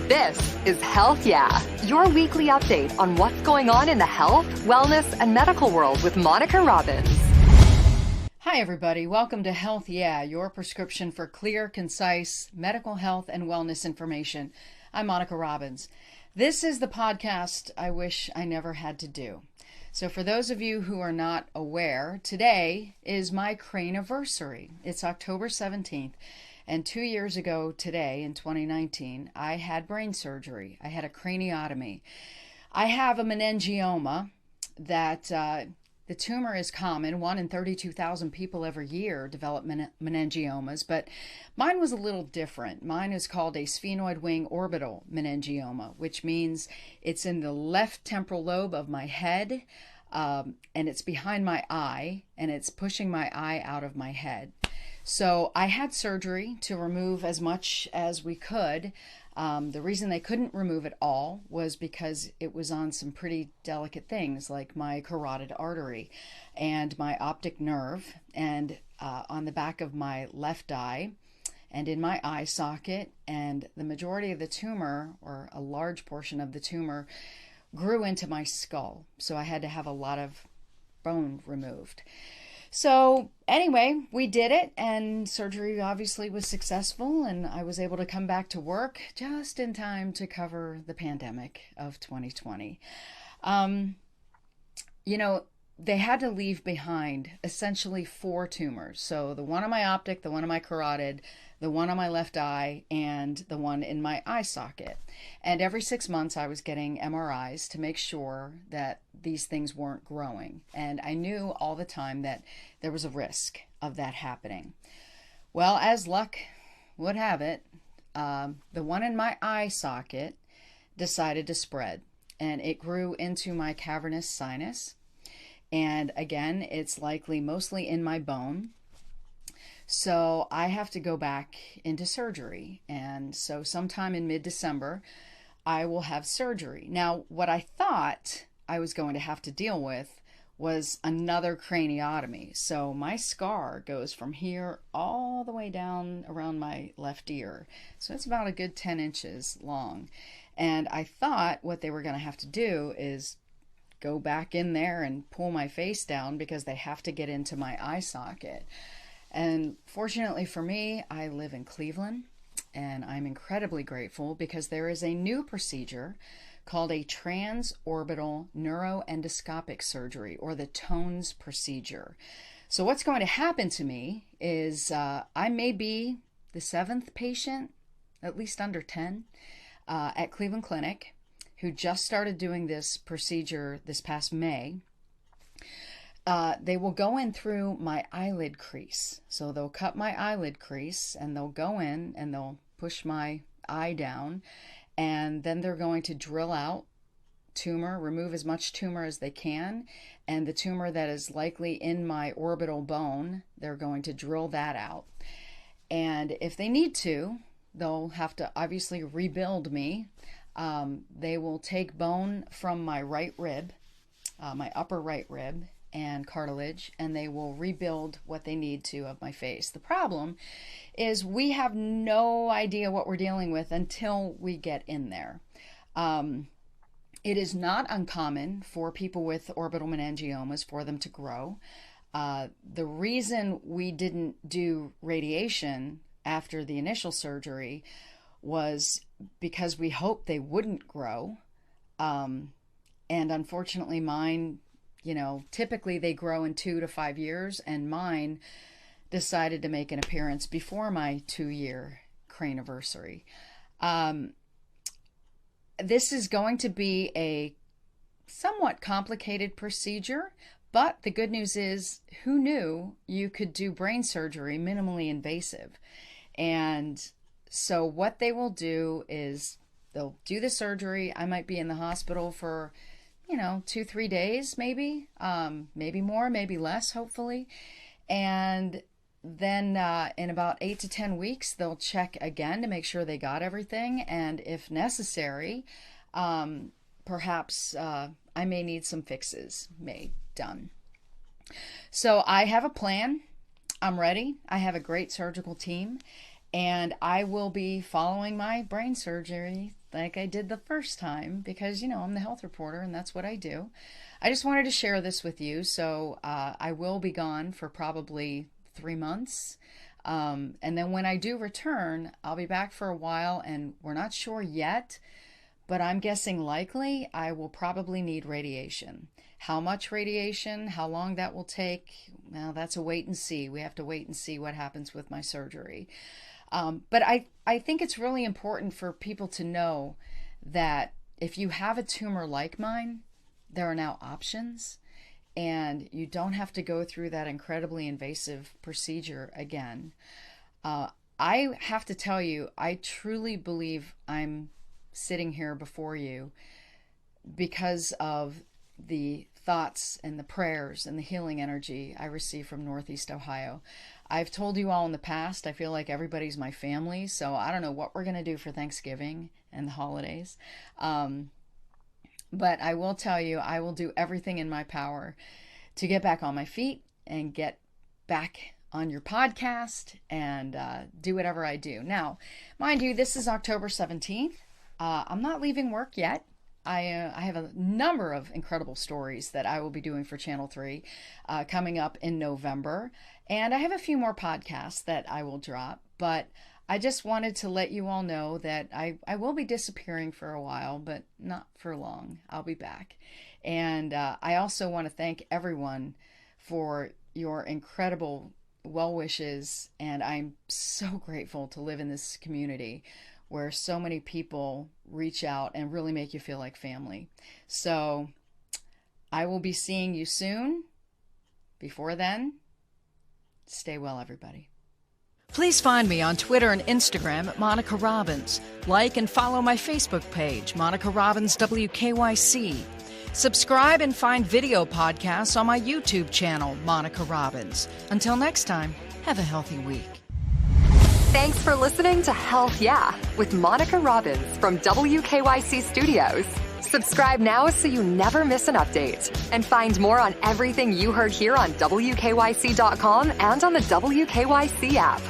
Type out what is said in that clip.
This is Health Yeah, your weekly update on what's going on in the health, wellness, and medical world with Monica Robbins. Hi, everybody. Welcome to Health Yeah, your prescription for clear, concise medical health and wellness information. I'm Monica Robbins. This is the podcast I wish I never had to do. So for those of you who are not aware, today is my Craniversary. It's October 17th. And 2 years ago today, in 2019, I had brain surgery. I had a craniotomy. I have a meningioma that the tumor is common. 1 in 32,000 people every year develop meningiomas, but mine was a little different. Mine is called a sphenoid wing orbital meningioma, which means it's in the left temporal lobe of my head, and it's behind my eye, and it's pushing my eye out of my head. So I had surgery to remove as much as we could. The reason they couldn't remove it all was because it was on some pretty delicate things like my carotid artery and my optic nerve, and on the back of my left eye and in my eye socket. And the majority of the tumor, or a large portion of the tumor, grew into my skull. So I had to have a lot of bone removed. So anyway, we did it, and surgery obviously was successful, and I was able to come back to work just in time to cover the pandemic of 2020. They had to leave behind essentially 4 tumors. So the one on my optic, the one on my carotid, the one on my left eye, and the one in my eye socket. And every 6 months I was getting MRIs to make sure that these things weren't growing. And I knew all the time that there was a risk of that happening. Well, as luck would have it, the one in my eye socket decided to spread, and it grew into my cavernous sinus. And again, it's likely mostly in my bone. So I have to go back into surgery. And so sometime in mid-December, I will have surgery. Now, what I thought I was going to have to deal with was another craniotomy. So my scar goes from here all the way down around my left ear. So it's about a good 10 inches long. And I thought what they were going to have to do is go back in there and pull my face down because they have to get into my eye socket. And fortunately for me, I live in Cleveland, and I'm incredibly grateful because there is a new procedure called a transorbital neuroendoscopic surgery, or the TONES procedure. So what's going to happen to me is I may be the 7th patient, at least under 10, at Cleveland Clinic, who just started doing this procedure this past May. They will go in through my eyelid crease. So they'll cut my eyelid crease, and they'll go in and they'll push my eye down, and then they're going to drill out tumor, remove as much tumor as they can, and the tumor that is likely in my orbital bone, they're going to drill that out. And if they need to, they'll have to obviously rebuild me. They will take bone from my right rib, my upper right rib, and cartilage, and they will rebuild what they need to of my face. The problem is we have no idea what we're dealing with until we get in there. It is not uncommon for people with orbital meningiomas for them to grow. The reason we didn't do radiation after the initial surgery was because we hoped they wouldn't grow. And unfortunately mine, typically they grow in 2 to 5 years, and mine decided to make an appearance before my 2-year Craniversary. This is going to be a somewhat complicated procedure, but the good news is, who knew you could do brain surgery minimally invasive? And so what they will do is they'll do the surgery. I might be in the hospital for 2-3 days, maybe more, maybe less, hopefully. And then in about 8 to 10 weeks, they'll check again to make sure they got everything. And if necessary, perhaps I may need some fixes done. So I have a plan. I'm ready. I have a great surgical team. And I will be following my brain surgery like I did the first time because, I'm the health reporter and that's what I do. I just wanted to share this with you. So I will be gone for probably 3 months. And then when I do return, I'll be back for a while, and we're not sure yet, but I'm guessing likely I will probably need radiation. How much radiation, how long that will take, well, that's a wait and see. We have to wait and see what happens with my surgery. But I think it's really important for people to know that if you have a tumor like mine, there are now options, and you don't have to go through that incredibly invasive procedure again. I have to tell you, I truly believe I'm sitting here before you because of the thoughts and the prayers and the healing energy I receive from Northeast Ohio. I've told you all in the past, I feel like everybody's my family, so I don't know what we're going to do for Thanksgiving and the holidays. But I will tell you, I will do everything in my power to get back on my feet and get back on your podcast and do whatever I do. Now, mind you, this is October 17th. I'm not leaving work yet. I have a number of incredible stories that I will be doing for Channel 3 coming up in November. And I have a few more podcasts that I will drop, but I just wanted to let you all know that I will be disappearing for a while, but not for long. I'll be back. And I also want to thank everyone for your incredible well wishes. And I'm so grateful to live in this community where so many people reach out and really make you feel like family. So I will be seeing you soon. Before then, stay well, everybody. Please find me on Twitter and Instagram at Monica Robbins. Like and follow my Facebook page, Monica Robbins WKYC. Subscribe and find video podcasts on my YouTube channel, Monica Robbins. Until next time, have a healthy week. Thanks for listening to Health Yeah with Monica Robbins from WKYC Studios. Subscribe now so you never miss an update. And find more on everything you heard here on WKYC.com and on the WKYC app.